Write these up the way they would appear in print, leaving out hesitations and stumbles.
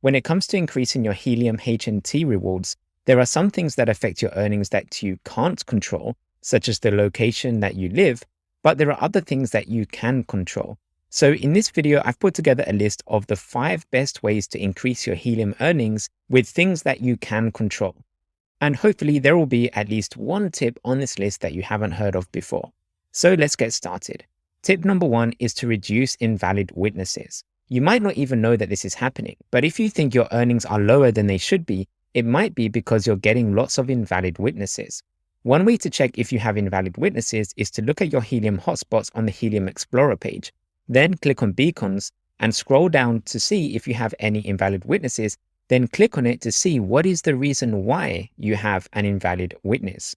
When it comes to increasing your Helium HNT rewards, there are some things that affect your earnings that you can't control, such as the location that you live, but there are other things that you can control. So in this video, I've put together a list of the 5 best ways to increase your Helium earnings with things that you can control. And hopefully there will be at least one tip on this list that you haven't heard of before. So let's get started. Tip number 1 is to reduce invalid witnesses. You might not even know that this is happening, but if you think your earnings are lower than they should be, it might be because you're getting lots of invalid witnesses. One way to check if you have invalid witnesses is to look at your Helium hotspots on the Helium Explorer page. Then click on beacons and scroll down to see if you have any invalid witnesses. Then click on it to see what is the reason why you have an invalid witness.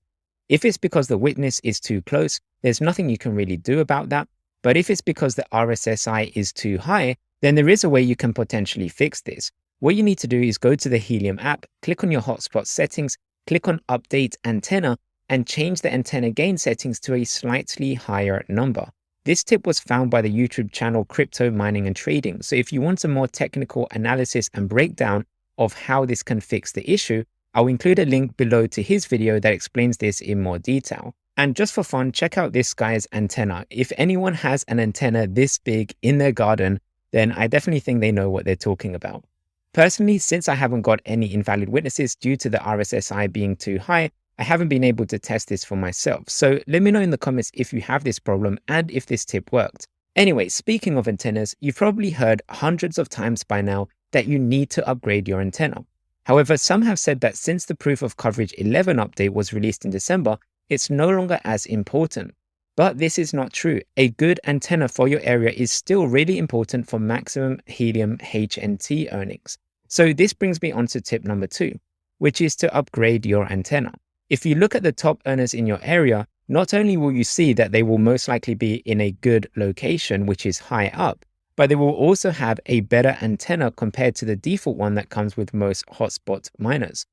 If it's because the witness is too close, there's nothing you can really do about that. But if it's because the RSSI is too high, then there is a way you can potentially fix this. What you need to do is go to the Helium app, click on your hotspot settings, click on update antenna, and change the antenna gain settings to a slightly higher number. This tip was found by the YouTube channel Crypto Mining and Trading. So if you want a more technical analysis and breakdown of how this can fix the issue, I'll include a link below to his video that explains this in more detail. And just for fun, check out this guy's antenna. If anyone has an antenna this big in their garden, then I definitely think they know what they're talking about. Personally, since I haven't got any invalid witnesses due to the RSSI being too high, I haven't been able to test this for myself. So let me know in the comments if you have this problem and if this tip worked. Anyway, speaking of antennas, you've probably heard hundreds of times by now that you need to upgrade your antenna. However, some have said that since the Proof of Coverage 11 update was released in December, it's no longer as important. But this is not true. A good antenna for your area is still really important for maximum Helium HNT earnings. So this brings me on to tip number 2, which is to upgrade your antenna. If you look at the top earners in your area, not only will you see that they will most likely be in a good location, which is high up, but they will also have a better antenna compared to the default one that comes with most hotspot miners.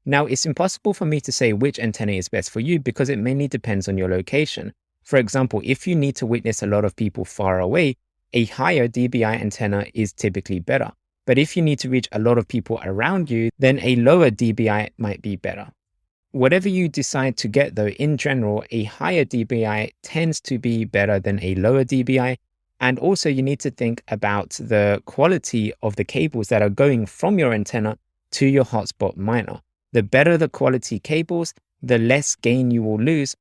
Now, it's impossible for me to say which antenna is best for you because it mainly depends on your location. For example, if you need to witness a lot of people far away, a higher dBi antenna is typically better. But if you need to reach a lot of people around you, then a lower dBi might be better. Whatever you decide to get though, in general, a higher dBi tends to be better than a lower dBi. And also you need to think about the quality of the cables that are going from your antenna to your hotspot miner. The better the quality cables, the less gain you will lose,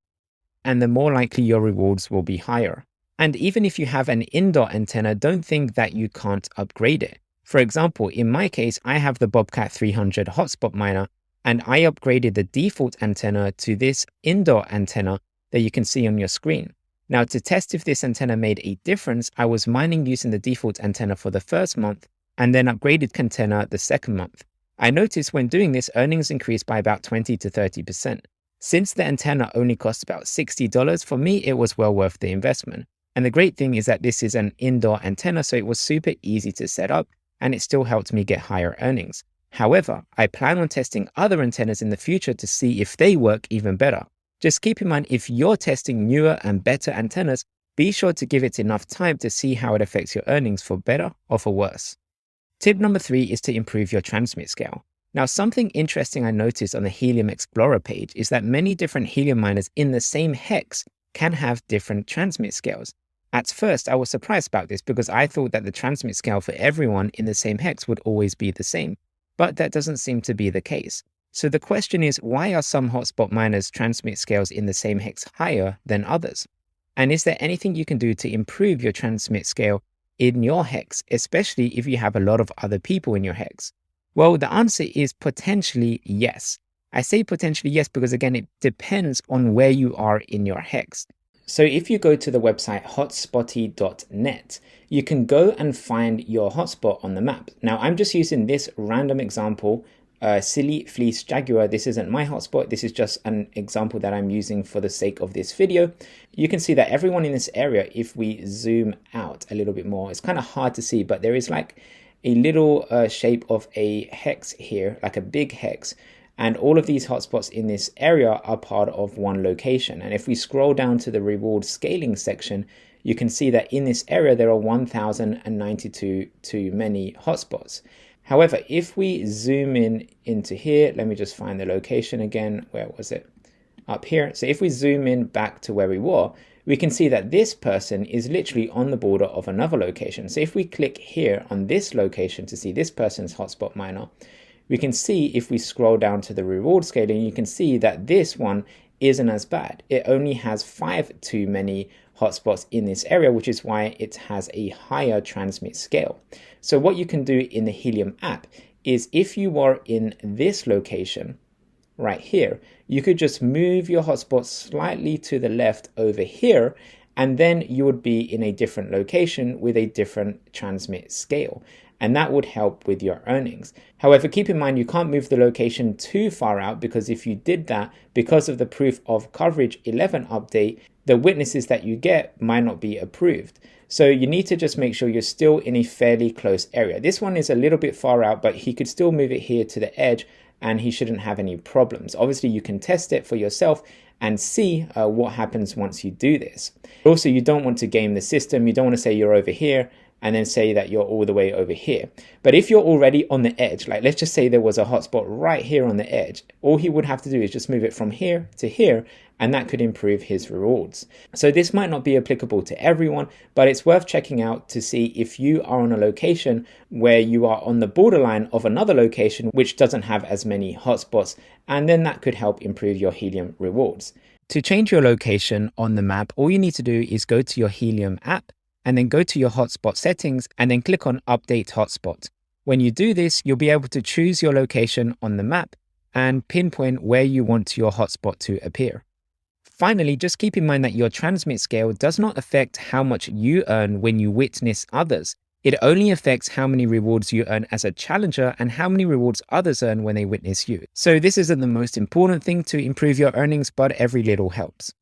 and the more likely your rewards will be higher. And even if you have an indoor antenna, don't think that you can't upgrade it. For example, in my case, I have the Bobcat 300 hotspot miner, and I upgraded the default antenna to this indoor antenna that you can see on your screen. Now, to test if this antenna made a difference, I was mining using the default antenna for the first month and then upgraded antenna the second month. I noticed when doing this, earnings increased by about 20 to 30%. Since the antenna only costs about $60, for me, it was well worth the investment. And the great thing is that this is an indoor antenna, so it was super easy to set up and it still helped me get higher earnings. However, I plan on testing other antennas in the future to see if they work even better. Just keep in mind, if you're testing newer and better antennas, be sure to give it enough time to see how it affects your earnings for better or for worse. Tip number 3 is to improve your transmit scale. Now, something interesting I noticed on the Helium Explorer page is that many different Helium miners in the same hex can have different transmit scales. At first, I was surprised about this because I thought that the transmit scale for everyone in the same hex would always be the same, but that doesn't seem to be the case. So the question is, why are some hotspot miners' transmit scales in the same hex higher than others? And is there anything you can do to improve your transmit scale in your hex, especially if you have a lot of other people in your hex? Well, the answer is potentially yes. I say potentially yes because, again, it depends on where you are in your hex. So if you go to the website hotspotty.net, you can go and find your hotspot on the map. Now, I'm just using this random example, Silly Fleece Jaguar. This isn't my hotspot. This is just an example that I'm using for the sake of this video. You can see that everyone in this area, if we zoom out a little bit more, it's kind of hard to see, but there is like a little shape of a hex here, like a big hex. And all of these hotspots in this area are part of one location. And if we scroll down to the reward scaling section, you can see that in this area, there are 1,092 too many hotspots. However, if we zoom in into here, let me just find the location again. Where was it? Up here. So if we zoom in back to where we were, we can see that this person is literally on the border of another location. So if we click here on this location to see this person's hotspot miner, we can see if we scroll down to the reward scaling, you can see that this one isn't as bad. It only has 5 too many hotspots in this area, which is why it has a higher transmit scale. So what you can do in the Helium app is if you are in this location right here, you could just move your hotspot slightly to the left over here, and then you would be in a different location with a different transmit scale. And that would help with your earnings. However, keep in mind, you can't move the location too far out, because if you did that, because of the Proof of Coverage 11 update, the witnesses that you get might not be approved. So you need to just make sure you're still in a fairly close area. This one is a little bit far out, but he could still move it here to the edge and he shouldn't have any problems. Obviously, you can test it for yourself and see what happens once you do this. Also, you don't want to game the system. You don't want to say you're over here and then say that you're all the way over here. But if you're already on the edge, like let's just say there was a hotspot right here on the edge, all he would have to do is just move it from here to here, and that could improve his rewards. So this might not be applicable to everyone, but it's worth checking out to see if you are on a location where you are on the borderline of another location which doesn't have as many hotspots, and then that could help improve your Helium rewards. To change your location on the map, all you need to do is go to your Helium app and then go to your hotspot settings and then click on Update Hotspot. When you do this, you'll be able to choose your location on the map and pinpoint where you want your hotspot to appear. Finally, just keep in mind that your transmit scale does not affect how much you earn when you witness others. It only affects how many rewards you earn as a challenger and how many rewards others earn when they witness you. So this isn't the most important thing to improve your earnings, but every little helps.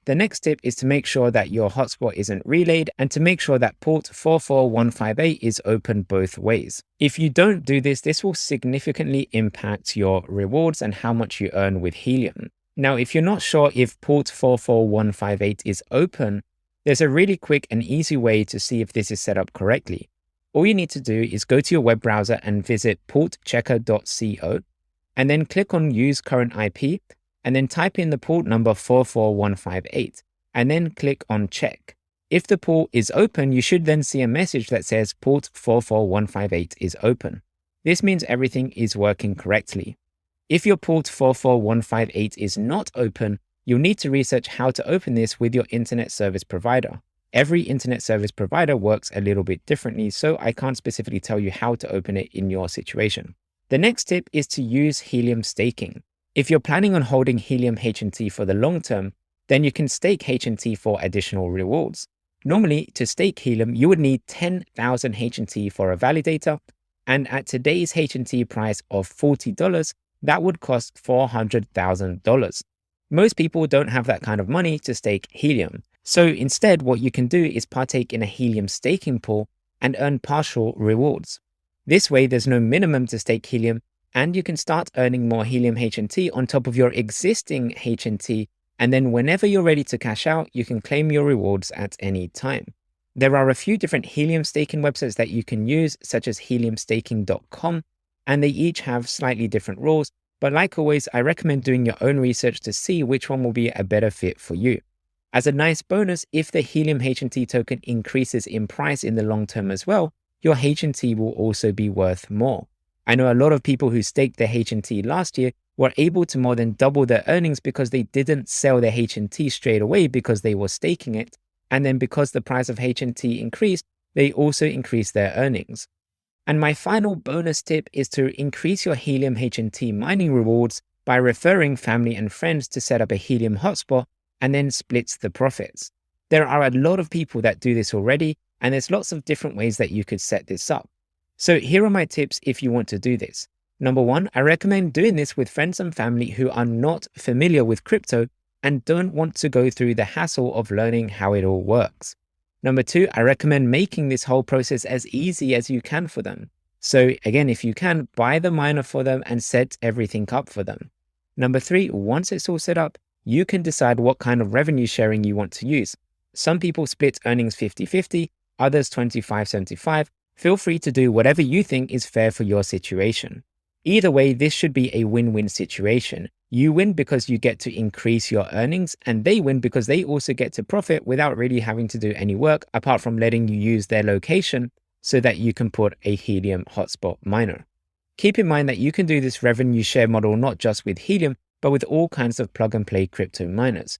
The next tip is to make sure that your hotspot isn't relayed and to make sure that port 44158 is open both ways. If you don't do this, this will significantly impact your rewards and how much you earn with Helium. Now, if you're not sure if port 44158 is open, there's a really quick and easy way to see if this is set up correctly. All you need to do is go to your web browser and visit portchecker.co and then click on Use Current IP and then type in the port number 44158 and then click on Check. If the port is open, you should then see a message that says port 44158 is open. This means everything is working correctly. If your port 44158 is not open, you'll need to research how to open this with your internet service provider. Every internet service provider works a little bit differently, so I can't specifically tell you how to open it in your situation. The next tip is to use Helium staking. If you're planning on holding Helium HNT for the long term, then you can stake HNT for additional rewards. Normally, to stake Helium, you would need 10,000 HNT for a validator, and at today's HNT price of $40, that would cost $400,000. Most people don't have that kind of money to stake Helium. So instead, what you can do is partake in a Helium staking pool and earn partial rewards. This way, there's no minimum to stake Helium, and you can start earning more Helium HNT on top of your existing HNT, and then whenever you're ready to cash out, you can claim your rewards at any time. There are a few different Helium staking websites that you can use, such as heliumstaking.com, and they each have slightly different rules, but like always, I recommend doing your own research to see which one will be a better fit for you. As a nice bonus, if the Helium HNT token increases in price in the long term as well, your HNT will also be worth more. I know a lot of people who staked their HNT last year were able to more than double their earnings because they didn't sell their HNT straight away because they were staking it. And then because the price of HNT increased, they also increased their earnings. And my final bonus tip is to increase your Helium HNT mining rewards by referring family and friends to set up a Helium hotspot and then splits the profits. There are a lot of people that do this already, and there's lots of different ways that you could set this up. So here are my tips if you want to do this. Number one, I recommend doing this with friends and family who are not familiar with crypto and don't want to go through the hassle of learning how it all works. Number two, I recommend making this whole process as easy as you can for them. So again, if you can, buy the miner for them and set everything up for them. Number three, once it's all set up, you can decide what kind of revenue sharing you want to use. Some people split earnings 50-50, others 25-75. Feel free to do whatever you think is fair for your situation. Either way, this should be a win-win situation. You win because you get to increase your earnings, and they win because they also get to profit without really having to do any work apart from letting you use their location so that you can put a Helium hotspot miner. Keep in mind that you can do this revenue share model not just with Helium, but with all kinds of plug-and-play crypto miners.